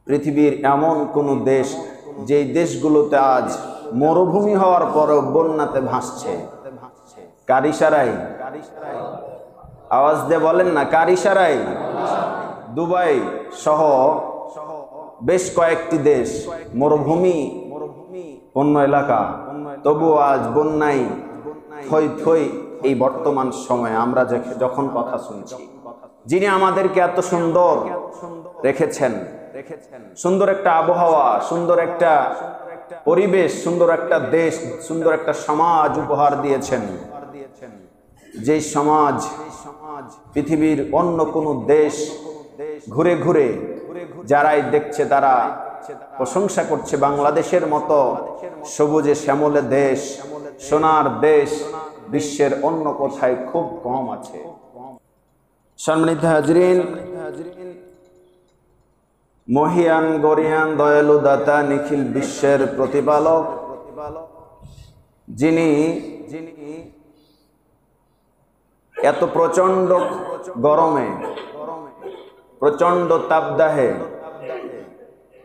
পৃথিবীর এমন কোনো দেশ যেই দেশগুলোতে আজ মরুভূমি হওয়ার পরেও বন্যাতে ভাসছে? কার ইশারায়? আওয়াজ দিয়ে বলেন না, কার ইশারায়? দুবাই সহ বেশ কয়েকটি দেশ মরুভূমি পূর্ণ এলাকা, তবুও আজ বন্যায় থই থই। এই বর্তমান সময়ে আমরা যখন কথা শুনছি, যিনি আমাদেরকে এত সুন্দর রেখেছেন, সুন্দর একটা আবহাওয়া, সুন্দর একটা পরিবেশ, সুন্দর একটা দেশ, সুন্দর একটা সমাজ উপহার দিয়েছেন, যে সমাজ পৃথিবীর অন্য কোনো দেশ ঘুরে ঘুরে যারাই দেখছে তারা প্রশংসা করছে, বাংলাদেশের মতো সবুজে শ্যামলে দেশ, সোনার দেশ বিশ্বের অন্য কোথায় খুব কম আছে। সম্মানিত হাজরিন, মহিয়ান গরিয়ান দয়ালু দাতা নিখিল বিশ্বের প্রতিপালক, যিনি এত প্রচন্ড গরমে, প্রচন্ড তাপদাহে,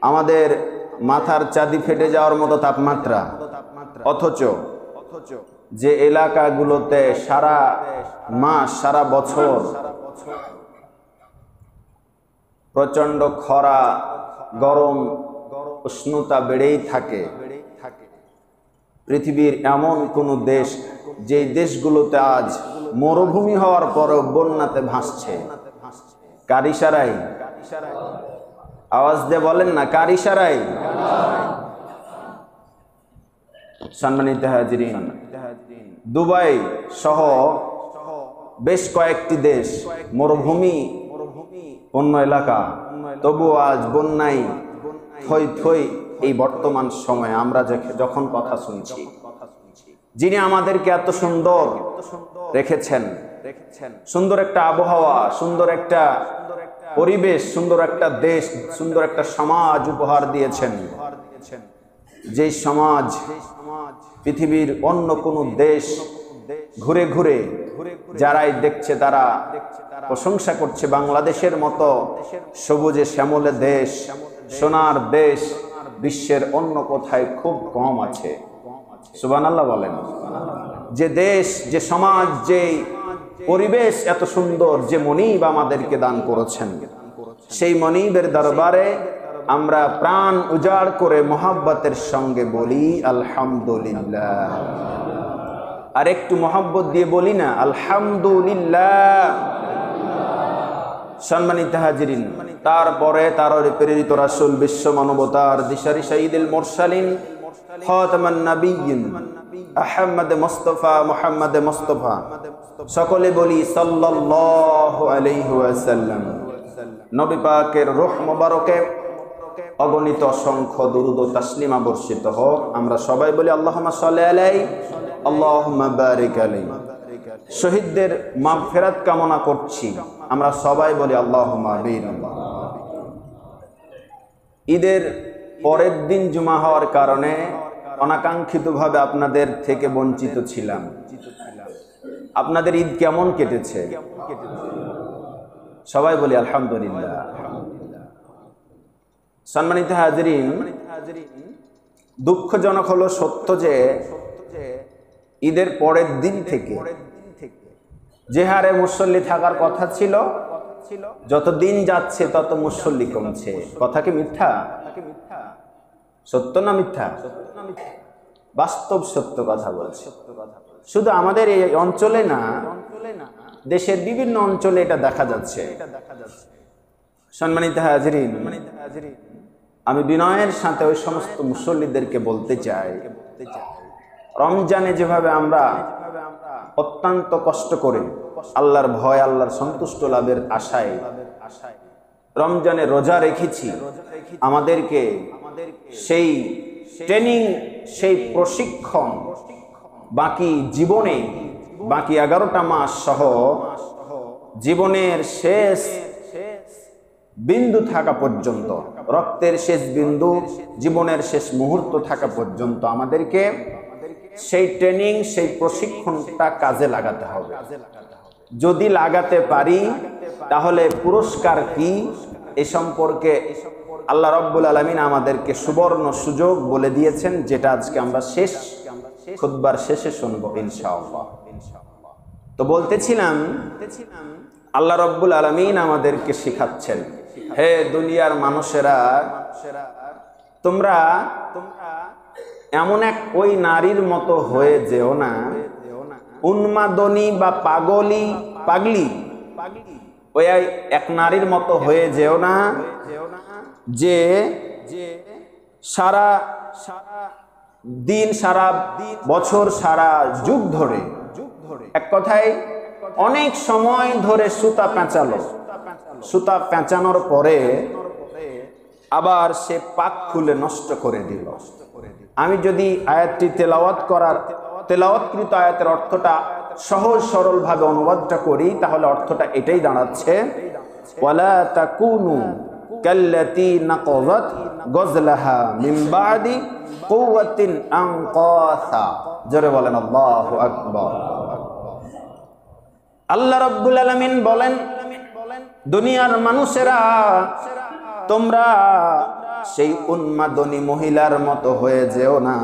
আমাদের মাথার চাঁদি ফেটে যাওয়ার মতো তাপমাত্রা, অথচ যে এলাকাগুলোতে সারা মাস সারা বছর প্রচন্ড খরা, গরম, উষ্ণতা বেড়েই থাকে, পৃথিবীর এমন কোন দেশ যে দেশগুলোতে আজ মরুভূমি হওয়ার পরেও বন্যাতে ভাসছে? কার ইশারায়? আওয়াজ দিয়ে বলেন না, কার ইশারায়? সম্মানিত হাজরিন, দুবাই সহ বেশ কয়েকটি দেশ মরুভূমি পূর্ণ এলাকা, তবুও আজ বন্যায় থই থই। এই বর্তমান সময়ে আমরা যখন কথা শুনছি, যিনি আমাদেরকে এত সুন্দর রেখেছেন, সুন্দর একটা আবহাওয়া, সুন্দর একটা পরিবেশ, সুন্দর একটা দেশ, সুন্দর একটা সমাজ উপহার দিয়েছেন, যে সমাজ পৃথিবীর অন্য কোনো দেশ ঘুরে ঘুরে যারাই দেখছে তারা প্রশংসা করছে, বাংলাদেশের মতো সবুজে শ্যামলে দেশ, সোনার দেশ বিশ্বের অন্য কোথায় খুব কম আছে। সুবহানাল্লাহ বলেন। যে দেশ, যে সমাজ, যে পরিবেশ এত সুন্দর, যে মনিব আমাদেরকে দান করেছেন, সেই মনিবের দরবারে আমরা প্রাণ উজাড় করে মোহাব্বতের সঙ্গে বলি আলহামদুলিল্লাহ। আর একটু মোহাব্বত দিয়ে বলি না আলহামদুলিল্লাহ। সম্মানিত হাজিরিন, তারপরে তার প্রেরিত রাসূল, বিশ্ব মানবতার দিশারি সাইয়্যিদুল মুরসালিন, খাতামান নাবিয়্যিন, আহমদ মুস্তাফা, মুহাম্মদ মুস্তাফা, সকলে বলি সাল্লাল্লাহু আলাইহি ওয়াসাল্লাম। নবী পাকের রূহ মুবারকে অগণিত অসংখ্য দুরূদ ও তাসলিমা বর্ষিত হোক। আমরা সবাই বলি আল্লাহুম্মা সাল্লি আলাইহি, আল্লাহুম্মা বারিক আলাইহি। শহীদদের মাগফিরাত কামনা করছি, আমরা সবাই বলি আল্লাহুম্মা আমিন। ঈদের পরের দিন জুমা হওয়ার কারণে অনাকাঙ্ক্ষিতভাবে আপনাদের থেকে বঞ্চিত ছিলাম। আপনাদের ঈদ কেমন কেটেছে? সবাই বলি আলহামদুলিল্লাহ। সম্মানিত হাজরিন, দুঃখজনক হলো সত্য যে ঈদের পরের দিন থেকে যে হারে মুসল্লি থাকার কথা ছিল, যত দিন যাচ্ছে তত মুসল্লি কমছে। কথা কি মিথ্যা? সত্য না মিথ্যা? বাস্তব সত্য কথা বলছে। শুধু আমাদের এই অঞ্চলে না, দেশের বিভিন্ন অঞ্চলে এটা দেখা যাচ্ছে। সম্মানিত হাজরিন, আমি বিনয়ের সাথে ওই সমস্ত মুসল্লিদেরকে বলতে চাই, রমজানে যেভাবে আমরা অত্যন্ত কষ্ট করে আল্লাহর ভয়, আল্লাহর সন্তুষ্ট লাভের আশায় রমজানে রোজা রেখেছি, আমাদেরকে সেই ট্রেনিং, সেই প্রশিক্ষণ বাকি জীবনে, বাকি 11টা মাস সহ জীবনের শেষ বিন্দু থাকা পর্যন্ত, রক্তের শেষ বিন্দু, জীবনের শেষ মুহূর্ত থাকা পর্যন্ত আমাদেরকে সেই ট্রেনিং, সেই প্রশিক্ষণটা কাজে লাগাতে হবে। যদি লাগাতে পারি তাহলে পুরস্কার কি এ সম্পর্কে আল্লাহ রাব্বুল আলামিন আমাদেরকে সুবর্ণ সুযোগ বলে দিয়েছেন, যেটা আজকে আমরা খুতবার শেষে শুনবো ইনশাআল্লাহ। তো বলতেছিলাম, আল্লাহ রাব্বুল আলামিন আমাদেরকে শিখাচ্ছেন, হে দুনিয়ার মানুষেরা, তোমরা এমন এক ওই নারীর মতো হয়ে যেও না, উন্মাদনী বা পাগলি ওই এক নারীর মতো হয়ে যেও না, যে সারা দিন, সারা বছর, সারা যুগ ধরে, এক কথায় অনেক সময় ধরে সুতা পেঁচালো, সুতা পেঁচানোর পরে আবার সে পাক খুলে নষ্ট করে দিল। আমি যদি আয়াতটি তেলাওয়াতকৃত আয়াতের অর্থটা সহজ সরল ভাবে অনুবাদটা করি, তাহলে অর্থটা এটাই দাঁড়াচ্ছে, ওয়ালা তাকুনু কাল্লাতী নাকাযাত গজলাহা মিন বাদি কুওয়াতিন আনকাসা। জোরে বলেন আল্লাহু আকবার। আল্লাহ রাব্বুল আলামিন বলেন, দুনিয়ার মানুষেরা, তোমরা সেই উন্মাদনী মহিলার মতো হয়ে যেও না,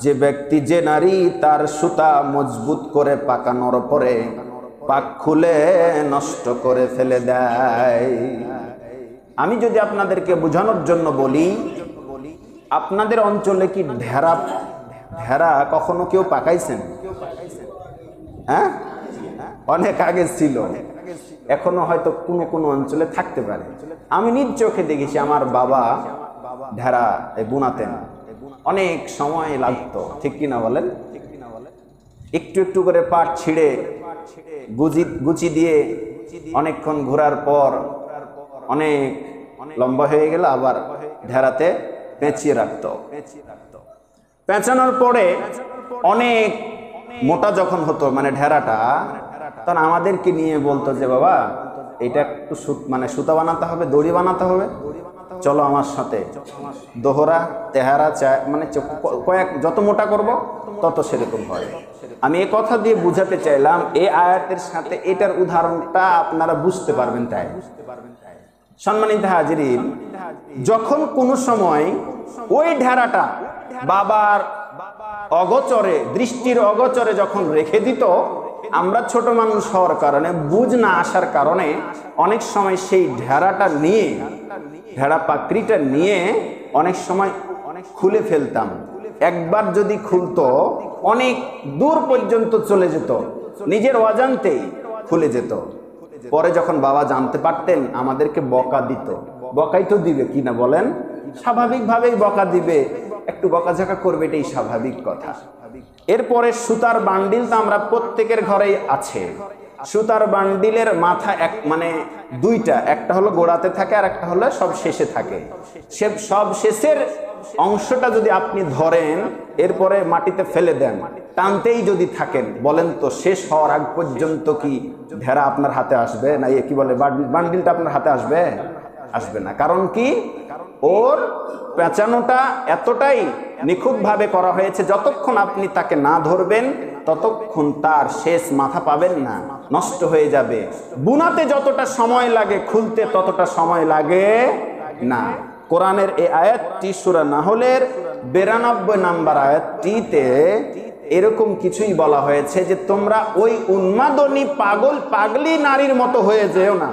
যে ব্যক্তি, যে নারী তার সুতা মজবুত করে পাকানোর পরে পাক খুলে নষ্ট করে ফেলে দেয়। আমি যদি আপনাদেরকে বোঝানোর জন্য বলি, আপনাদের অঞ্চলে কি ঢেরা কখনো কেউ পাকাইছেন? হ্যাঁ, অনেক আগে ছিল, এখনো হয়তো কোনো কোনো অঞ্চলে থাকতে পারে। আমি নিজ চোখে দেখেছি, আমার বাবা ঢেরা বুনাতেন, অনেক সময় লাগতো, ঠিক কিনা বলেন? একটু একটু করে পাট ছিঁড়ে গুচি দিয়ে অনেকক্ষণ ঘোরার পর অনেক লম্বা হয়ে গেল, আবার ঢেরাতে পেঁচিয়ে রাখতো। পেঁচানোর পরে অনেক মোটা যখন হতো, মানে ঢেরাটা, তখন আমাদেরকে নিয়ে বলতো যে, বাবা এটা একটু সুতা বানাতে হবে, দড়ি বানাতে হবে, চলো আমার সাথে। দোহরা তেহারা মানে যত মোটা করব তত সেরকম হয়। আমি এ কথা দিয়ে বুঝাতে চাইলাম, এই আয়াতের সাথে এটার উদাহরণটা আপনারা বুঝতে পারবেন। তাই সম্মানিত হাজিরিন, যখন কোনো সময় ওই ঢেরাটা বাবার অগোচরে, দৃষ্টির অগোচরে যখন রেখে দিত, আমরা ছোট মানুষ হওয়ার কারণে, বুঝ না আসার কারণে অনেক সময় সেই ঢেরা পাকড়িটা নিয়ে অনেক সময় খুলে ফেলতাম। একবার যদি খুলতো, অনেক দূর পর্যন্ত চলে যেত, নিজের অজান্তেই খুলে যেত। পরে যখন বাবা জানতে পারতেন, আমাদেরকে বকা দিত। বকাই তো দিবে কিনা বলেন, স্বাভাবিকভাবেই বকা দিবে, একটু বকাঝকা করবে, এটাই স্বাভাবিক কথা। এরপরে সুতার বান্ডিল তো আমরা প্রত্যেকের ঘরেই আছে। সুতার বান্ডিলের মাথা মানে দুইটা, একটা হলো গোড়াতে থাকে আর একটা হলো সব শেষে থাকে। সব শেষের অংশটা যদি আপনি ধরেন, এরপরে মাটিতে ফেলে দেন, টানতেই যদি থাকেন, বলেন তো শেষ হওয়ার আগ পর্যন্ত কি ঢেরা আপনার হাতে আসবে? না কি বলে, বান্ডিলটা আপনার হাতে আসবে? আসবে না। কারণ কি, ওর পেঁচানোটা এতটাই নিখুঁতভাবে করা হয়েছে, যতক্ষণ আপনি তাকে না ধরবেন ততক্ষণ তার শেষ মাথা পাবেন না, নষ্ট হয়ে যাবে। বুনাতে যতটা সময় লাগে, খুলতে ততটা সময় লাগে না। কোরআনের এই আয়াতটি সূরা নাহলের 92 নম্বর আয়াতটিতে এরকম কিছুই বলা হয়েছে, যে তোমরা ওই উন্মাদনী পাগলি নারীর মতো হয়ে যেও না,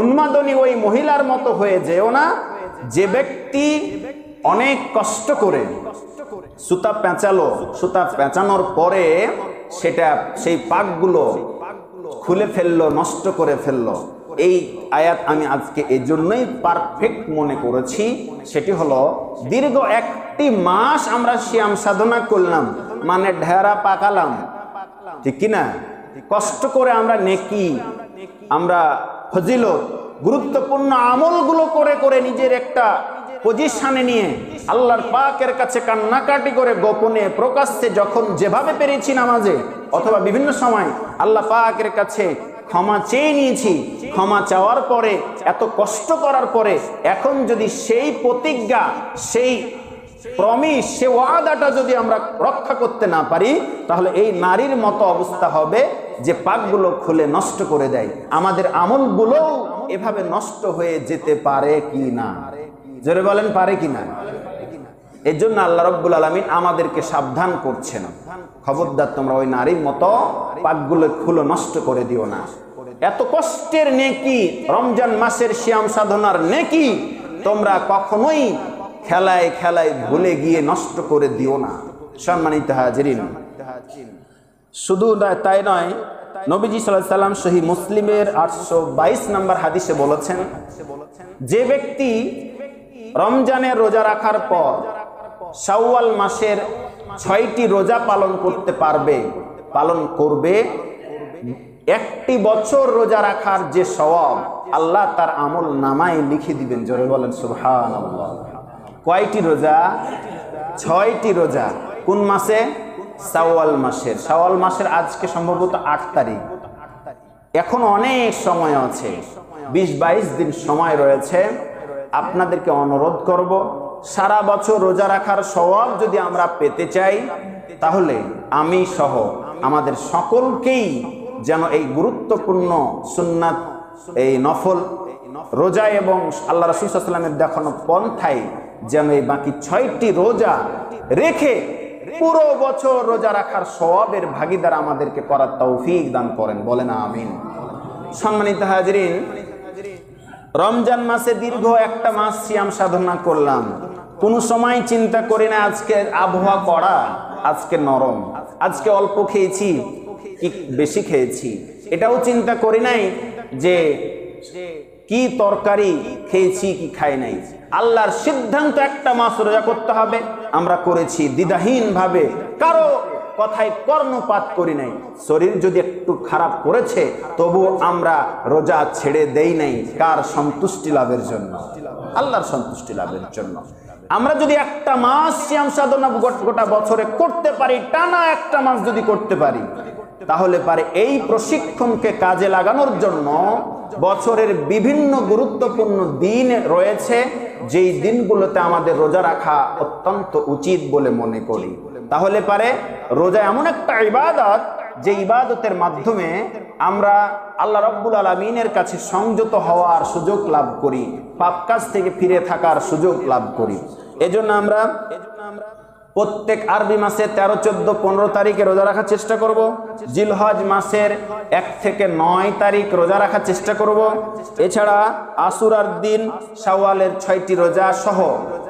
উন্মাদনী ওই মহিলার মতো হয়ে যেও না, যে ব্যক্তি অনেক কষ্ট করে সুতা পেঁচালো, সুতা পেঁচানোর পরে সেই পাকগুলো খুলে ফেললো, নষ্ট করে ফেললো। এই আয়াত আমি আজকে এই জন্যই পারফেক্ট মনে করেছি, সেটি হলো, দীর্ঘ একটি মাস আমরা সিয়াম সাধনা করলাম, মানে ঢেরা পাকালাম, ঠিক কিনা? কষ্ট করে আমরা নেকি, আমরা ফজিলত, গুরুত্বপূর্ণ আমলগুলো করে করে নিজের একটা পজিশনে নিয়ে আল্লাহর পাকের কাছে কান্নাকাটি করে, গোপনে প্রকাশ্যে যখন যেভাবে পেরেছি নামাজে অথবা বিভিন্ন সময় আল্লাহ পাকের কাছে ক্ষমা চেয়ে নিয়েছি। ক্ষমা চাওয়ার পরে, এত কষ্ট করার পরে, এখন যদি সেই প্রতিজ্ঞা, সেই প্রমিস, সে ওয়াদাটা যদি আমরা রক্ষা করতে না পারি, তাহলে এই নারীর মতো অবস্থা হবে, যে পাকগুলো খুলে নষ্ট করে দেয়। আমাদের আমলগুলো এভাবে নষ্ট হয়ে যেতে পারে কি না? জোরে বলেন পারে কিনা? এই জন্য আল্লাহ রাব্বুল আলামিন আমাদেরকে সাবধান করছেন, খবরদার তোমরা ওই নারীর মতো পাকগুলো খুলে নষ্ট করে দিও না। এত কষ্টের নেকি, রমজান মাসের সিয়াম সাধনার নেকি তোমরা কখনোই খেলায় খেলায় ভুলে গিয়ে নষ্ট করে দিও না। সম্মানিত হাজিরিন, শুধু তাই নয়, নবীজি সাল্লাল্লাহু আলাইহি সাল্লাম সহিহ মুসলিমের 822 নম্বর হাদিসে বলেছেন, যে ব্যক্তি রমজানের রোজা রাখার পর শাওয়াল মাসের 6টি রোজা পালন করবে, একটি বছর রোজা রাখার যে সওয়াব আল্লাহ তার আমল নামায় লিখে দিবেন। জোরে বলেন সুবহানাল্লাহ। কয়টি রোজা? 6টি রোজা। কোন মাসে? শাওয়াল মাসের। শাওয়াল মাসের আজকে সম্ভবত 8 তারিখ। এখন অনেক সময় আছে, 20-22 দিন সময় রয়েছে। আপনাদেরকে অনুরোধ করব, সারা বছর রোজা রাখার সওয়াব যদি আমরা পেতে চাই, তাহলে আমি সহ আমাদের সকলকেই যেন এই গুরুত্বপূর্ণ সুন্নাত, এই নফল রোজা এবং আল্লাহ রাসূল সাল্লাল্লাহু আলাইহি ওয়াসাল্লামের দেখানো পন্থায় যেন এই বাকি 6টি রোজা রেখে পুরো বছর রোজা রাখার সওয়াবের ভাগীদার আমাদেরকে করার তৌফিক দান করেন, বলেন আমিন। সম্মানিত হাজিরিন, রমজান মাসে দীর্ঘ একটা মাস সিয়াম সাধনা করলাম, কোনো সময় চিন্তা করি না আজকের আবহাওয়া কড়া, আজকে নরম, আজকে অল্প খেয়েছি কি বেশি খেয়েছি, এটাও চিন্তা করি নাই যে কি তরকারি খেয়েছি কি খাই নাই। আল্লাহর সিদ্ধান্ত একটা মাস রোজা করতে হবে, আমরা করেছি দ্বিধাহীন ভাবে, কারো কথায় কর্ণপাত করি নাই। শরীর যদি একটু খারাপ করেছে তবু আমরা রোজা ছেড়ে দেই নাই। কার সন্তুষ্টি লাভের জন্য? আল্লাহর সন্তুষ্টি লাভের জন্য। আমরা যদি একটা মাস সিয়াম সাধনা গোটা বছরে করতে পারি, টানা একটা মাস যদি করতে পারি, তাহলে পারে এই প্রশিক্ষণকে কাজে লাগানোর জন্য বছরের বিভিন্ন গুরুত্বপূর্ণ দিন রয়েছে, যেই দিনগুলোতে আমাদের রোজা রাখা অত্যন্ত উচিত বলে মনে করি। তাহলে পারে রোজা এমন একটা ইবাদত, যে ইবাদতের মাধ্যমে আমরা আল্লাহ রাব্বুল আলামিনের কাছে সংযত হওয়ার সুযোগ লাভ করি, পাপ কাজ থেকে ফিরে থাকার সুযোগ লাভ করি। এজন্য আমরা প্রত্যেক আরবি মাসে 13, 14, 15 তারিখে রোজা রাখার চেষ্টা করব। জিলহজ মাসের 1 থেকে 9 তারিখ রোজা রাখার চেষ্টা করব। এছাড়া আশুরার দিন, শাওয়ালের 6টি রোজা সহ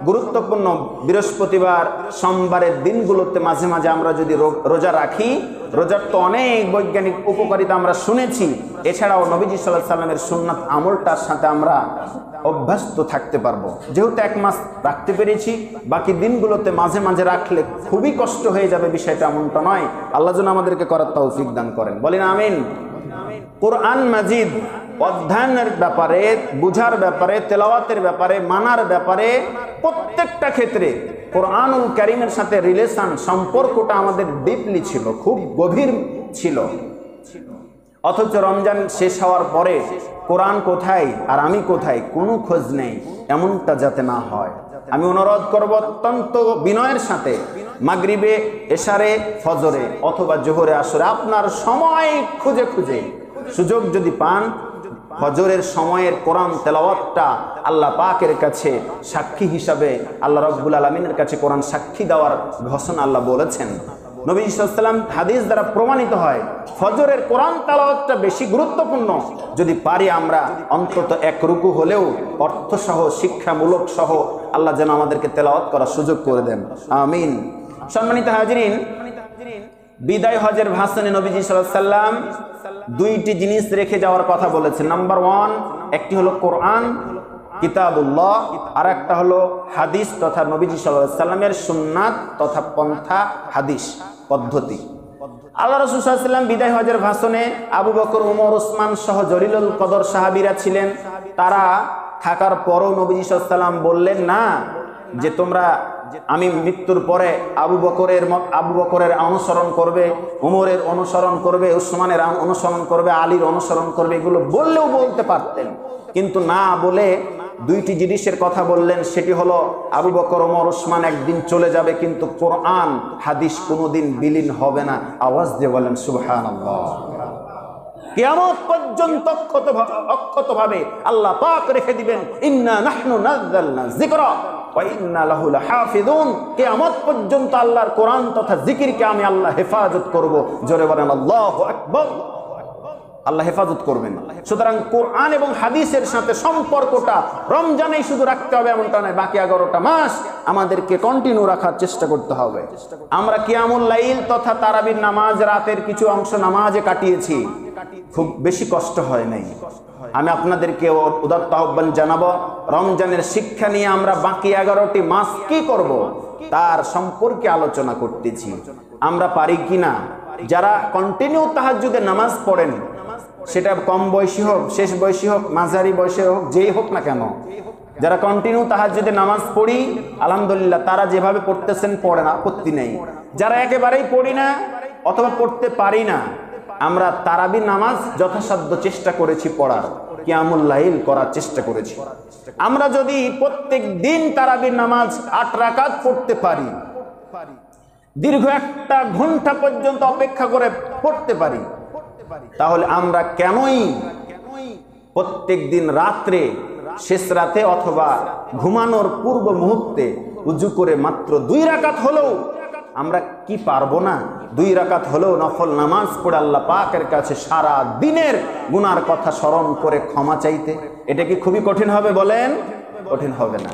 গুরুত্বপূর্ণ বৃহস্পতিবার, সোমবারের দিনগুলোতে মাঝে মাঝে আমরা যদি রোজা রাখি, রোজার তো অনেক বৈজ্ঞানিক উপকারিতা আমরা শুনেছি। এছাড়াও নবীজি সাল্লাল্লাহু আলাইহি সাল্লামের সুন্নাত আমলটার সাথে আমরা অভ্যস্ত থাকতে পারবো। যেহেতু 1 মাস রাখতে পেরেছি, বাকি দিনগুলোতে মাঝে মাঝে রাখলে খুবই কষ্ট হয়ে যাবে, বিষয়টা এমনটা নয়। আল্লাহ যেন আমাদেরকে করার তৌফিক দান করেন, বলেন আমিন। কোরআন মাজিদ অধ্যয়নের ব্যাপারে, বুঝার ব্যাপারে, তেলাওয়াতের ব্যাপারে, মানার ব্যাপারে প্রত্যেকটা ক্ষেত্রে কোরআনুল কারীমের সাথে রিলেশন, সম্পর্কটা আমাদের ডিপলি ছিল, খুব গভীর ছিল। অথচ রমজান শেষ হওয়ার পরে কোরআন কোথায় আর আমি কোথায়, কোনো খোঁজ নেই, এমনটা যাতে না হয়। আমি অনুরোধ করব অত্যন্ত বিনয়ের সাথে, মাগরিবে, এশারে, ফজরে অথবা জোহরে, আসরে আপনার সময় খুঁজে খুঁজে সুযোগ যদি পান, ফজরের সময়ের কোরআন তেলাওয়াতটা আল্লাহ পাকের কাছে সাক্ষী হিসাবে, আল্লাহ রাব্বুল আলামিনের কাছে কোরআন সাক্ষী দেওয়ার ঘোষণা আল্লাহ বলেছেন। নবী সাল্লাল্লাহু আলাইহি ওয়াসাল্লাম হাদিস দ্বারা প্রমাণিত হয় ফজরের কোরআন তেলাওয়াতটা বেশি গুরুত্বপূর্ণ। যদি পারি আমরা অন্তত 1 রুকু হলেও অর্থসহ, শিক্ষামূলক সহ আল্লাহ যেন আমাদেরকে তেলাওয়াত করার সুযোগ করে দেন, আমিন। সম্মানিত হাজিরিন, বিদায় হজের ভাষণে নবীজি সাল্লাল্লাহু আলাইহি ওয়াসাল্লাম 2টি জিনিস রেখে যাওয়ার কথা বলেছেন। নাম্বার 1, একটি হলো কোরআন কিতাবুল্লাহ, আর একটা হলো হাদিস তথা নবীজি সাল্লাল্লাহু আলাইহি ওয়াসাল্লামের সুন্নাত তথা পন্থা, হাদিস পদ্ধতি। আল্লাহ রাসূল সাল্লাল্লাহু আলাইহি ওয়াসাল্লাম বিদায় হজের ভাষণে আবু বকর, ওমর, ওসমান সহ জলিলুল কদর সাহাবীরা ছিলেন। তারা থাকার পরও নবীজি সাল্লাল্লাহু আলাইহি ওয়াসাল্লাম বললেন না যে তোমরা, আমি মৃত্যুর পরে আবু বকরের অনুসরণ করবে, ওমরের অনুসরণ করবে, উসমানের অনুসরণ করবে, আলীর অনুসরণ করবে, এগুলো বললেও বলতে পারতেন, কিন্তু না বলে 2টি জিনিসের কথা বললেন। সেটি হলো আবু বকর, ওমর, ওসমান একদিন চলে যাবে, কিন্তু কোরআন হাদিস কোনোদিন বিলীন হবে না। আওয়াজ দিয়ে বলেন সুবহানাল্লাহ। কিয়ামত পর্যন্ত অক্ষতভাবে আল্লাহ পাক রেখে দিবেন, ইন্না নাহনু নাযালনা যিকরা ওয়া ইন্না লাহু লাহাফিজুন। কিয়ামত পর্যন্ত আল্লাহর কোরআন তথা জিকিরকে আমি আল্লাহ হেফাজত করব। জোরে বলেন আল্লাহু আকবার। আল্লাহ হেফাজত করবেন। সুতরাং কোরআন এবং হাদিসের সাথে সম্পর্কটা রমজানেই শুধু রাখতে হবে এমনটা নয়, বাকি 11টা মাস আমাদেরকে কন্টিনিউ রাখার চেষ্টা করতে হবে। আমরা কিয়ামুল লাইল তথা তারাবির নামাজ, রাতের কিছু অংশ নামাজে কাটিয়েছি, খুব বেশি কষ্ট হয় নাই। আমি আপনাদেরকে উদাত্ত আহ্বান জানাবো, রমজানের শিক্ষা নিয়ে আমরা বাকি 11টি মাস কি করব তার সম্পর্কে আলোচনা করতেছি। আমরা পারি কিনা, যারা কন্টিনিউ তাহাজ্জুদে নামাজ পড়েন, সেটা কম বয়সী হোক, শেষ বয়সী হোক, মাঝারি বয়সে হোক, যেই হোক না কেন, যারা কন্টিনিউ তাহাজ্জুদে নামাজ পড়ি আলহামদুলিল্লাহ, তারা যেভাবে পড়তেছেন পড়েন, আপত্তি নেই। যারা একেবারেই পড়ি না অথবা পড়তে পারি না, আমরা তারাবি নামাজ যথাসাধ্য চেষ্টা করেছি পড়ার, কিয়ামুল লাইল করার চেষ্টা করেছি। আমরা যদি প্রত্যেক দিন তারাবি নামাজ 8 রাকাত পড়তে পারি, দীর্ঘ 1 ঘন্টা পর্যন্ত অপেক্ষা করে পড়তে পারি, তাহলে আমরা কেনই প্রত্যেক দিন রাত্রে, শেষ রাতে অথবা ঘুমানোর পূর্ব মুহূর্তে উজু করে মাত্র 2 রাকাত হলেও আমরা কি পারবো না? 2 রাকাত হলেও নফল নামাজ পড়ে আল্লাহ পাকের কাছে সারা দিনের গুনার কথা স্মরণ করে ক্ষমা চাইতে? এটা কি খুবই কঠিন হবে বলেন? কঠিন হবে না।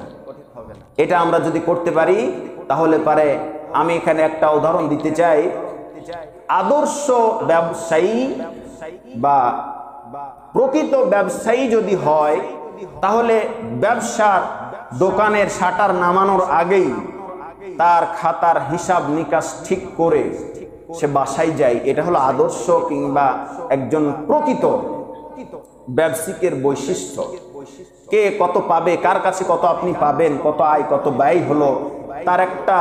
এটা আমরা যদি করতে পারি তাহলে পারে, আমি এখানে একটা উদাহরণ দিতে চাই। আদর্শ ব্যবসায়ী বা প্রকৃত ব্যবসায়ী যদি হয়, তাহলে ব্যবসার দোকানের শাটার নামানোর আগেই তার খাতার হিসাব নিকাশ ঠিক করে সে বাসায় যায়। এটা হলো আদর্শ কিংবা একজন প্রকৃত ব্যবসায়িকের বৈশিষ্ট্য। কে কত পাবে, কার কাছে কত আপনি পাবেন, কত আয় কত ব্যয় হলো, তার একটা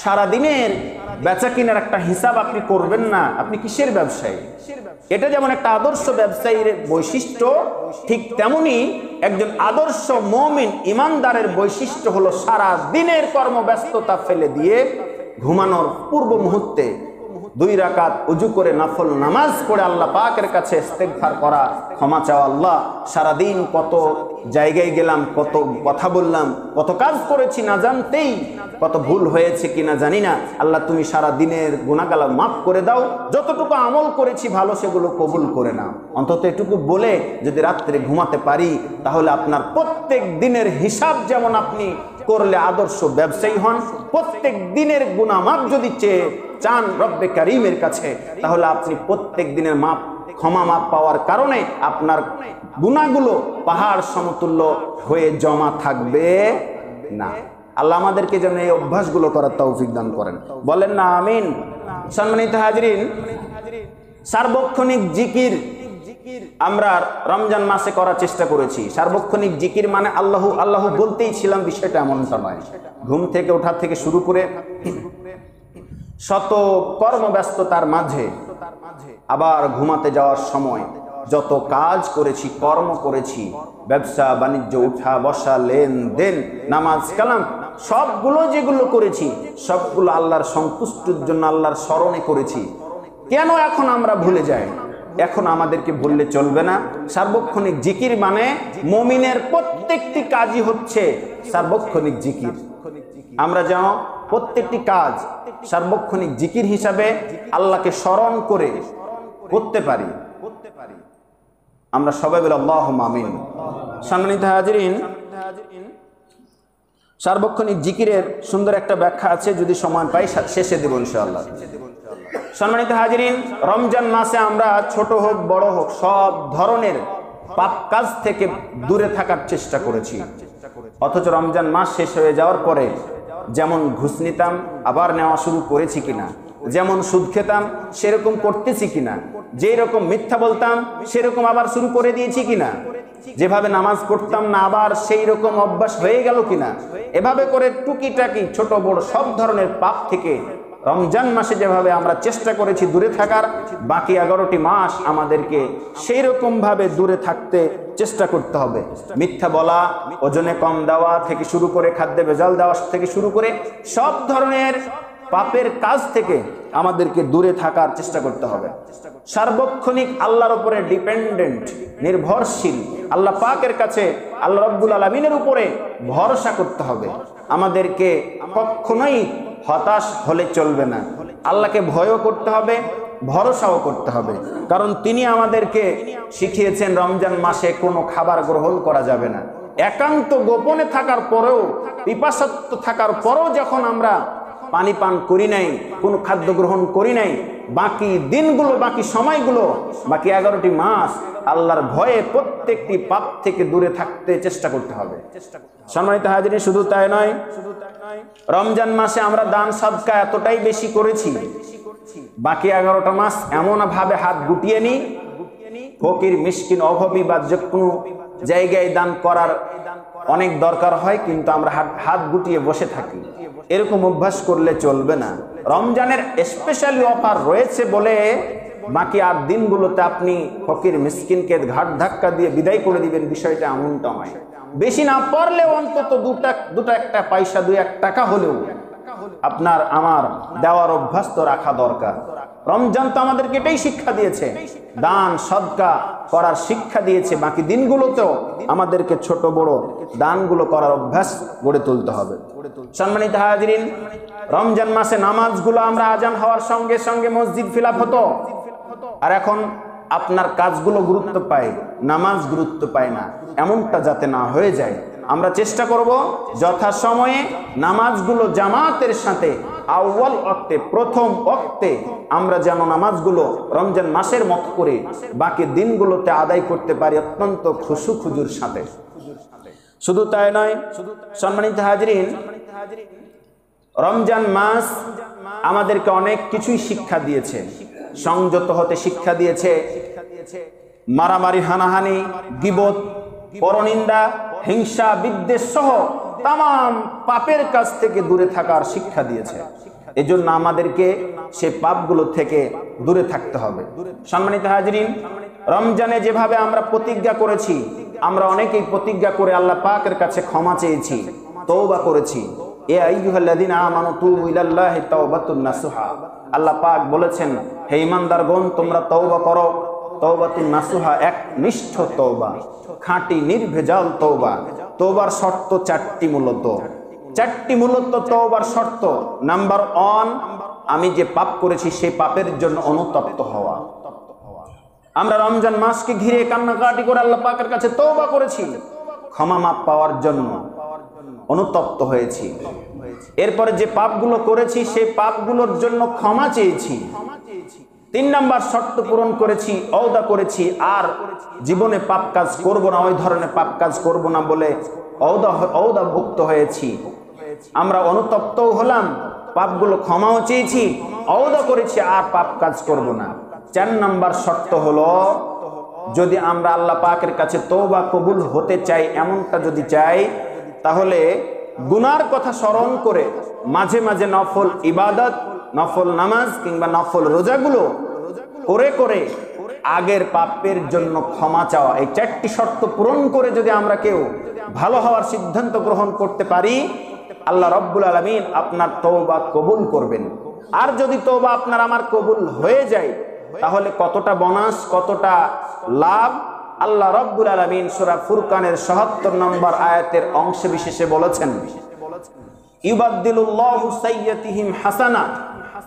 সারাদিনের বেচা কিনার একটা হিসাব আপনি করবেন না, আপনি কিসের ব্যবসায়ী? এটা যেমন একটা আদর্শ ব্যবসায়ীর বৈশিষ্ট্য, ঠিক তেমনি একজন আদর্শ মুমিন ইমানদারের বৈশিষ্ট্য হলো সারা দিনের কর্মব্যস্ততা ফেলে দিয়ে ঘুমানোর পূর্ব মুহূর্তে 2 রাকাত উজু করে নফল নামাজ পড়ে আল্লাহ পাকের কাছে ইস্তেগফার করা, ক্ষমা চাওয়া। আল্লাহ, সারাদিন কত জায়গায় গেলাম, কত কথা বললাম, কত কাজ করেছি না জানতেই, কত ভুল হয়েছে কিনা জানি না, আল্লাহ তুমি সারা দিনের গুনাহগালা মাফ করে দাও, যতটুকু আমল করেছি ভালো সেগুলো কবুল করে নাও। অন্তত এটুকু বলে যদি রাত্রে ঘুমাতে পারি, তাহলে আপনার প্রত্যেক দিনের হিসাব যেমন আপনি করলে আদর্শ ব্যবসায়ী হন, প্রত্যেক দিনের গুনাহ মাফ যদি চান রব্বে কারীমের কাছে, তাহলে আপনি প্রত্যেক দিনের ক্ষমা মাপ পাওয়ার কারণে আপনার গুনাহগুলো পাহাড় সমতুল্য হয়ে জমা থাকবে না। আল্লাহ আমাদেরকে যেন এই অভ্যাসগুলো করার তৌফিক দান করেন, বলেন না আমিন। সম্মানিত হাজরিন, সার্বক্ষণিক জিকির আমরা রমজান মাসে করার চেষ্টা করেছি। সার্বক্ষণিক জিকির মানে আল্লাহু আল্লাহু বলতেই ছিলাম, বিষয়টা এমনটা নয়। ঘুম থেকে ওঠার থেকে শুরু করে শত কর্মব্যস্ততার মাঝে আবার ঘুমাতে যাওয়ার সময় যত কাজ করেছি, কর্ম করেছি, ব্যবসা বাণিজ্য, উঠা বসা, লেনদেন, নামাজ কালাম, সবগুলো যেগুলো করেছি সবগুলো আল্লাহর সন্তুষ্টির জন্য, আল্লাহর স্মরণে করেছি। কেন এখন আমরা ভুলে যাই? এখন আমাদেরকে ভুললে চলবে না। সার্বক্ষণিক জিকির মানে মুমিনের প্রত্যেকটি কাজই হচ্ছে সার্বক্ষণিক জিকির। আমরা যেন প্রত্যেকটি কাজ সার্বক্ষণিক জিকির হিসাবে আল্লাহকে স্মরণ করে করতে পারি। আমরা সবাই বলি আল্লাহুম্মা আমিন। সম্মানিত হাজিরিন, সার্বক্ষণিক জিকিরের সুন্দর একটা ব্যাখ্যা আছে, যদি সময় পাই শেষে দেব ইনশাআল্লাহ। সম্মানিত হাজিরিন, রমজান মাসে আমরা ছোট হোক বড় হোক সব ধরনের পাপ কাজ থেকে দূরে থাকার চেষ্টা করেছি, অথচ রমজান মাস শেষ হয়ে যাওয়ার পরে যেমন ঘুষ নিতাম আবার নেওয়া শুরু করেছি কিনা, যেমন সুদ খেতাম সেরকম করতেছি কিনা, যেই রকম মিথ্যা বলতাম সেরকম আবার শুরু করে দিয়েছি কিনা, যেভাবে নামাজ পড়তাম না আবার সেই রকম অভ্যাস হয়ে গেল কিনা, এভাবে করে টুকিটাকি ছোট বড় সব ধরনের পাপ থেকে রমজান মাসে যেভাবে আমরা চেষ্টা করেছি দূরে থাকার, বাকি 11টি মাস আমাদেরকে সেই রকম ভাবে দূরে থাকতে চেষ্টা করতে হবে। মিথ্যা বলা, ওজনে কম দেওয়া থেকে শুরু করে খাদ্যে ভেজাল দেওয়া থেকে শুরু করে সব ধরনের পাপের কাজ থেকে আমাদেরকে দূরে থাকার চেষ্টা করতে হবে। সার্বক্ষণিক আল্লাহর উপরে ডিপেন্ডেন্ট, নির্ভরশীল। আল্লাহ পাকের কাছে, আল্লাহ রাব্বুল আলামিনের উপরে ভরসা করতে হবে। আমাদেরকে কখনোই হতাশ হলে চলবে না। আল্লাহকে ভয়ও করতে হবে, ভরসাও করতে হবে। কারণ তিনি আমাদেরকে শিখিয়েছেন রমজান মাসে কোনো খাবার গ্রহণ করা যাবে না। একান্ত গোপনে থাকার পরেও, পিপাসার্ত থাকার পরেও যখন আমরা পানি পান করি নাই, কোনো খাদ্য গ্রহণ করি নাই, বাকি দিনগুলো, বাকি সময়গুলো, বাকি 11টি মাস আল্লাহর ভয়ে প্রত্যেকটি পাপ থেকে দূরে থাকতে চেষ্টা করতে হবে। সম্মানিত হাজিরিন, শুধু তাই নয়, রমজান মাসে আমরা দান সদকা এতটাই বেশি করেছি, বাকি 11টা মাস এমন ভাবে হাত গুটিয়ে নি, ফকির মিসকিন অভাবী বা যে কোনো জায়গায় দান করার অনেক দরকার হয়, কিন্তু আমরা হাত গুটিয়ে বসে থাকি। এরকম অভ্যাস করলে চলবে না। রমজানের স্পেশালি অফার রয়েছে বলে বাকি 8 দিনগুলোতে আপনি ফকির মিসকিনকে ঘাট ধাক্কা দিয়ে বিদায় করে দিবেন, বিষয়টা এমনটা নয়। বেশি না পারলেও অন্তত দুটা একটা পয়সা, 2-1 টাকা হলেও আপনার আমার দেওয়ার অভ্যাস তো রাখা দরকার। রমজান তো আমাদেরকে এটাই শিক্ষা দিয়েছে, দান সদকা করার শিক্ষা দিয়েছে। বাকি দিনগুলোতেও আমাদেরকে ছোট বড় দানগুলো করার অভ্যাস গড়ে তুলতে হবে। সম্মানিত হাজিরিন, রমজান মাসে নামাজগুলো আমরা আজান হওয়ার সঙ্গে সঙ্গে মসজিদ ফিল আপ হতো, আর এখন আপনার কাজগুলো গুরুত্ব পায়, নামাজ গুরুত্ব পায় না, এমনটা যাতে না হয়ে যায় আমরা চেষ্টা করব যথাসময়ে নামাজগুলো জামাতের সাথে আউয়াল ওয়াক্তে, প্রথম ওয়াক্তে আমরা যেন নামাজগুলো রমজান মাসের মতো করে বাকি দিনগুলোতে আদায় করতে পারি অত্যন্ত খুশু খুজুর সাথে। শুধু তাই নয়, সম্মানিত হাজিরিন, রমজান মাস আমাদেরকে অনেক কিছুই শিক্ষা দিয়েছে। সংযত হতে শিক্ষা দিয়েছে, মারামারি, হানাহানি, গীবত, পরনিন্দা, হিংসা, বিদ্বেষ সহ তাম পাপের কাছ থেকে দূরে থাকার শিক্ষা দিয়েছে। এজন্য আমাদেরকে সে পাপগুলো থেকে দূরে থাকতে হবে। সম্মানিত হাজিরিন, রমজানে যেভাবে আমরা প্রতিজ্ঞা করেছি, আমরা অনেকেই প্রতিজ্ঞা করে আল্লাহ পাকের কাছে ক্ষমা চেয়েছি, তওবা করেছি। ইয়া আইয়ুহাল্লাযীনা আমানু তুবু ইলাল্লাহি তাওবাতুন নাসুহা। আল্লাহ পাক বলেছেন, হে ঈমানদারগণ, তোমরা তওবা করো। তওবাতুন নাসুহা, একনিষ্ঠ তওবা, খাঁটি নির্ভেজাল তওবা। তওবার শর্ত 4টি, মূলত 4টি তওবার শর্ত। নাম্বার 1, আমি যে পাপ করেছি সেই পাপের জন্য অনুতপ্ত হওয়া। আমরা রমজান মাসকে ঘিরে কান্নাকাটি করে আল্লাহ পাকের কাছে তওবা করেছি, ক্ষমা মাপ পাওয়ার জন্য অনুতপ্ত হয়েছি। এরপরে যে পাপগুলো করেছি সেই পাপগুলোর জন্য ক্ষমা চেয়েছি। 3 নাম্বার শর্ত পূরণ করেছি, ওয়াদা করেছি আর জীবনে পাপ কাজ করব না, ওই ধরনের পাপ কাজ করব না বলে ওয়াদাভুক্ত হয়েছি। আমরা অনুতপ্তও হলাম, পাপগুলো ক্ষমাও চেয়েছি, ওয়াদা করেছি আর পাপ কাজ করব না। 4 নাম্বার শর্ত হলো, যদি আমরা আল্লাহ পাকের কাছে তওবা কবুল হতে চাই, এমনটা যদি চাই, তাহলে গুনার কথা স্মরণ করে মাঝে মাঝে নফল ইবাদত, নফল নামাজ কিংবা নফল রোজাগুলো করে করে আগের পাপের জন্য ক্ষমা চাওয়া। এই 4টি শর্ত পূরণ করে যদি আমরা কেউ ভালো হওয়ার সিদ্ধান্ত গ্রহণ করতে পারি, আল্লাহ রাব্বুল আলামিন আপনার তওবা কবুল করবেন। আর যদি তওবা আপনার আমার কবুল হয়ে যায়, তাহলে কতটা বোনাস, কতটা লাভ আল্লাহ রাব্বুল আলামিন সূরা ফুরকানের ৭৭ নম্বর আয়াতের অংশ বিশেষে বলেছেন, ইউবাদদিলুল্লাহু সাইয়্যাতিহিম হাসানাত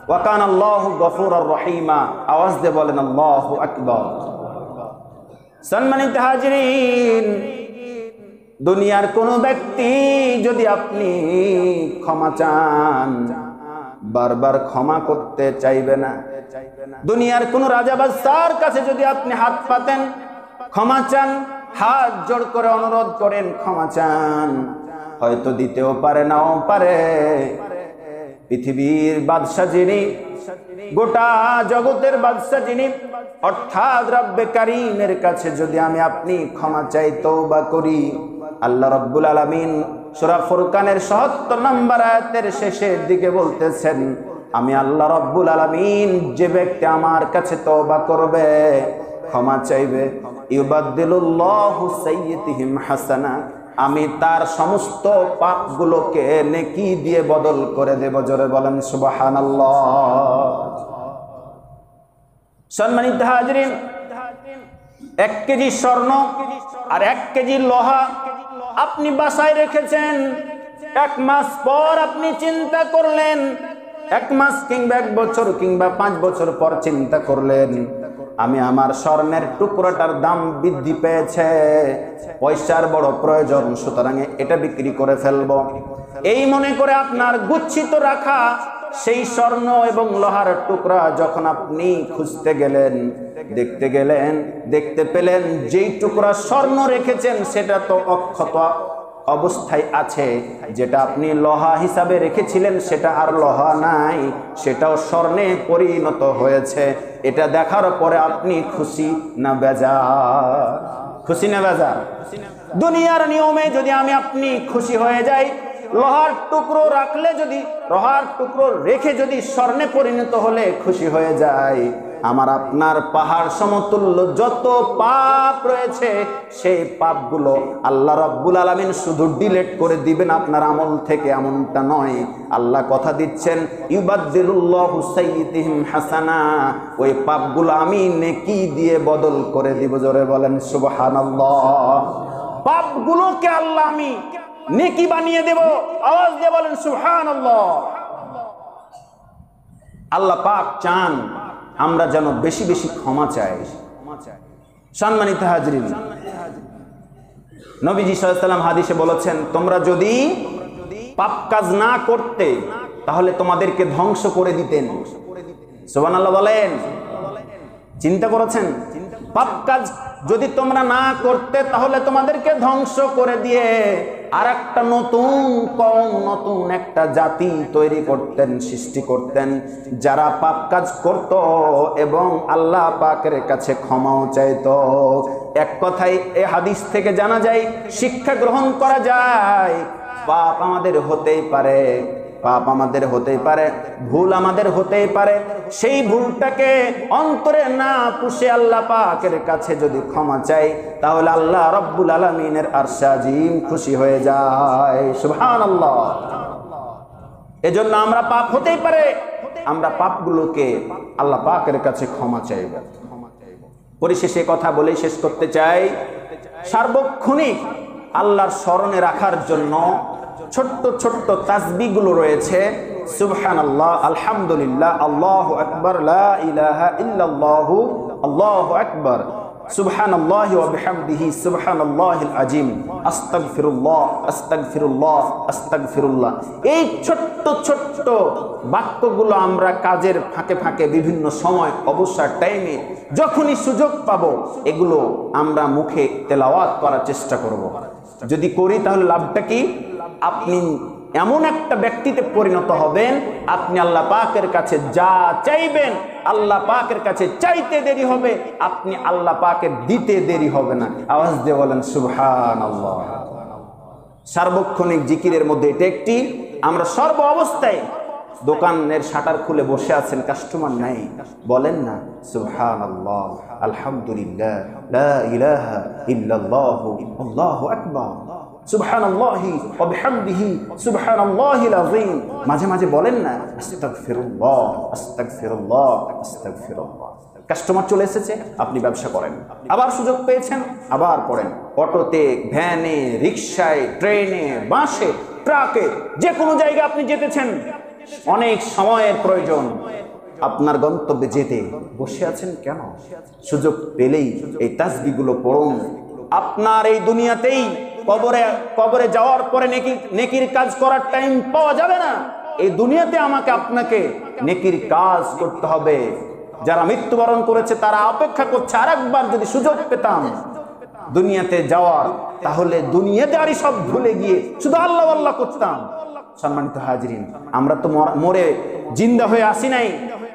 ওয়া কানাল্লাহু গফুরুর রহিমা। আওয়াজ দিয়ে বলেন আল্লাহু আকবার। সম্মানিত হাজিরিন, দুনিয়ার কোন ব্যক্তি যদি আপনি ক্ষমা চান, বারবার ক্ষমা করতে চাইবে না। দুনিয়ার কোন রাজা বাদশার কাছে যদি আপনি হাত পাতেন, ক্ষমা চান, হাত জোড় করে অনুরোধ করেন, ক্ষমা চান, হয়তো দিতেও পারে, নাও পারে। পৃথিবীর বাদশা যিনি, গোটা জগতের বাদশা যিনি, অর্থাৎ রব্বে কারীমের কাছে যদি আমি আপনি ক্ষমা চাই, তওবা করি, আল্লাহ রাব্বুল আলামিন সূরা ফুরকানের ৭৭ নম্বর আয়াতের শেষের দিকে বলতেছেন, আমি আল্লাহ রাব্বুল আলামিন যে ব্যক্তি আমার কাছে তওবা করবে, ক্ষমা চাইবে, ইউবাদদিলুল্লাহু সাইয়্যাতিহিম হাসানা, আমি তার সমস্ত পাপগুলোকে নেকি দিয়ে বদল করে দেব। জোরে বলেন সুবহানাল্লাহ। সম্মানিত হাজরিন, 1 কেজি স্বর্ণ আর 1 কেজি লোহা আপনি বাসায় রেখেছেন। 1 মাস পর আপনি চিন্তা করলেন, 1 মাস কিংবা 1 বছর কিংবা 5 বছর পর চিন্তা করলেন, আমি আমার স্বর্ণের টুকরোটার দাম বৃদ্ধি পেয়েছে, পয়সার বড় প্রয়োজন, সুতরাং এটা বিক্রি করে ফেলবো। এই মনে করে আপনার গুচ্ছিত রাখা সেই স্বর্ণ এবং লোহার টুকরা যখন আপনি খুঁজতে গেলেন, দেখতে গেলেন, দেখতে পেলেন যেই টুকরা স্বর্ণ রেখেছেন সেটা তো অক্ষত অবস্থায় আছে, যেটা আপনি লোহা হিসাবে রেখেছিলেন সেটা আর লোহা নাই, সেটাও স্বর্ণে পরিণত হয়েছে। এটা দেখার পরে আপনি খুশি না বেজার? খুশি না বেজার? দুনিয়ার নিয়মে যদি আমি আপনি খুশি হয়ে যাই, লোহার টুকরো রাখলে যদি, লোহার টুকরো রেখে যদি স্বর্ণে পরিণত হলে খুশি হয়ে যায়, আমার আপনার পাহাড় সমতুল্য যত পাপ রয়েছে সেই পাপগুলো আল্লাহ রাব্বুল আলামিন শুধু ডিলিট করে দিবেন আপনার আমল থেকে, এমনটা নয়। আল্লাহ কথা দিচ্ছেন, ইউবাদদিলুল্লাহু সাইয়্যিতিহিম হাসানা, ওই পাপগুলো আমি নেকি দিয়ে বদল করে দিব। জোরে বলেন সুবহানাল্লাহ। পাপগুলোকে আল্লাহ আমি নেকি বানিয়ে দেব। আওয়াজ দিয়ে বলেন সুবহানাল্লাহ। আল্লাহ পাক চান আমরা যেন বেশি বেশি ক্ষমা চাই। সম্মানিত হাজরিন, নবীজি সাল্লাল্লাহু আলাইহি ওয়াসাল্লাম হাদিসে বলেছেন, তোমরা যদি পাপ কাজ না করতে তাহলে তোমাদেরকে ধ্বংস করে দিতেন। সুবহানাল্লাহ বলেন। চিন্তা করেছেন, পাপ কাজ যদি তোমরা না করতে তাহলে তোমাদেরকে ধ্বংস করে দিয়ে আর একটা নতুন কওম, নতুন একটা জাতি তৈরি করতেন, সৃষ্টি করতেন, যারা পাপ কাজ করত এবং আল্লাহ পাকের কাছে ক্ষমাও চাইতো। এক কথায় এই হাদিস থেকে জানা যায়, শিক্ষা গ্রহণ করা যায়, পাপ আমাদের হতেই পারে, পাপ আমাদের হতেই পারে, ভুল আমাদের হতেই পারে। সেই ভুলটাকে অন্তরে না পুষে আল্লাহ পাকের কাছে যদি ক্ষমা চাই, তাহলে আল্লাহ রাব্বুল আলামিনের আরশে আজিম খুশি হয়ে যায়। সুবহানাল্লাহ। এজন্য আমরা পাপ হতেই পারে, আমরা পাপগুলোকে আল্লাহ পাকের কাছে ক্ষমা চাইব। পরিশেষে কথা বলেই শেষ করতে চাই, সার্বক্ষণিক আল্লাহর স্মরণে রাখার জন্য ছোট্ট ছোট্ট তাসবিহগুলো রয়েছে। সুবহানাল্লাহ, আলহামদুলিল্লাহ, আল্লাহু আকবার, লা ইলাহা ইল্লাল্লাহু, আল্লাহু আকবার, সুবহানাল্লাহি ওয়া বিহামদিহি, সুবহানাল্লাহিল আযীম, আস্তাগফিরুল্লাহ, আস্তাগফিরুল্লাহ, আস্তাগফিরুল্লাহ। এই ছোট্ট ছোট্ট বাক্যগুলো আমরা কাজের ফাঁকে ফাঁকে বিভিন্ন সময়, অবসর টাইমে যখনই সুযোগ পাবো, এগুলো আমরা মুখে তেলাওয়াত করার চেষ্টা করব। যদি করি তাহলে লাভটা কি? আপনি এমন একটা ব্যক্তিতে পরিণত হবেন, আপনি আল্লাহ পাকের কাছে যা চাইবেন আল্লাহ পাকের কাছে চাইতে দেরি হবে, আপনি আল্লাহ পাকের দিতে দেরি হবে না। আওয়াজ দিয়ে বলেন সুবহানাল্লাহ। সার্বক্ষণিক জিকিরের মধ্যে এটা একটি। আমরা সর্ব অবস্থায়, দোকানের শাটার খুলে বসে আছেন, কাস্টমার নাই, বলেন না সুবহানাল্লাহ, আলহামদুলিল্লাহ, লা ইলাহা ইল্লাল্লাহু, আল্লাহু আকবার, সুবহানাল্লাহি ওয়া বিহামদিহি, সুবহানাল্লাহিল আযীম। মাঝে মাঝে বলেন না আস্তাগফিরুল্লাহ, আস্তাগফিরুল্লাহ, আস্তাগফিরুল্লাহ। কাস্টমার চলে এসেছে, আপনি ব্যবসা করেন, আবার সুযোগ পেয়েছেন, আবার পড়েন। অটোতে, ভ্যানে, রিকশায়, ট্রেনে, বাসে, ট্রাকে, যে কোনো জায়গায় আপনি যেতেছেন, অনেক সময়ের প্রয়োজন আপনার গন্তব্যে যেতে, বসে আছেন কেন? সুযোগ পেলেই এই তাসবিহগুলো পড়ুন। আপনার এই দুনিয়াতেই কবরে যাওয়ার পরে নেকির কাজ করার টাইম পাওয়া যাবে না। এই দুনিয়াতে আমাকে আপনাকে নেকির কাজ করতে হবে। যারা মৃত্যুবরণ করেছে তারা অপেক্ষা করছে আরেকবার যদি সুযোগ পেতাম দুনিয়াতে যাওয়ার, তাহলে দুনিয়াদারি সব ভুলে গিয়ে শুধু আল্লাহ আল্লাহ করতাম। সম্মানিত হাজরিন, আমরা তো মরে জিন্দা হয়ে আসি নাই,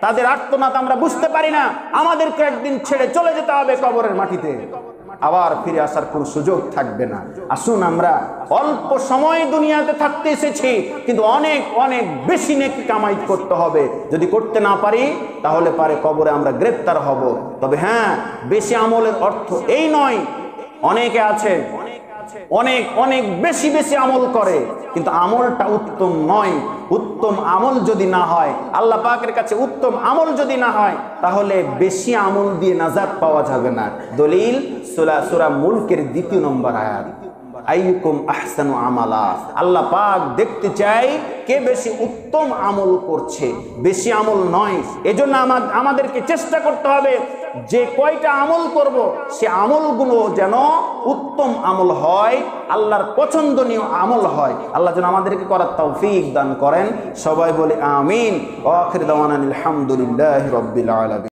তাদের আর্তনাদ আমরা বুঝতে পারি না। আমাদেরকে একদিন ছেড়ে চলে যেতে হবে কবরের মাটিতে, আবার ফিরে আসার কোনো সুযোগ থাকবে না। আসুন, আমরা অল্প সময় দুনিয়াতে থাকতে এসেছি, কিন্তু অনেক অনেক বেশি নেকি কামাই করতে হবে। যদি করতে না পারি তাহলে পারে কবরে আমরা গ্রেফতার হব। তবে হ্যাঁ, বেশি আমলের অর্থ এই নয়। অনেকে আছে অনেক অনেক বেশি বেশি আমল করে, কিন্তু আমলটা উত্তম নয়। উত্তম আমল যদি না হয়, আল্লাহ পাকের কাছে উত্তম আমল যদি না হয়, তাহলে বেশি আমল দিয়ে নাজাত পাওয়া যাবে না। দলিল সূরা মুলকের 2 নম্বর আয়াত, আইয়ুকুম আহসানু আমালা। আল্লাহ পাক দেখতে চাই কে বেশি উত্তম আমল করছে, বেশি আমল নয়। এজন্য আমাদেরকে চেষ্টা করতে হবে যে কয়টা আমল করব, সে আমলগুলো যেন উত্তম আমল হয়, আল্লাহর পছন্দনীয় আমল হয়। আল্লাহ যেন আমাদেরকে করার তৌফিক দান করেন। সবাই বলে আমিন। ওয়া আখির দাওয়ানা আলহামদুলিল্লাহি রাব্বিল আলামিন।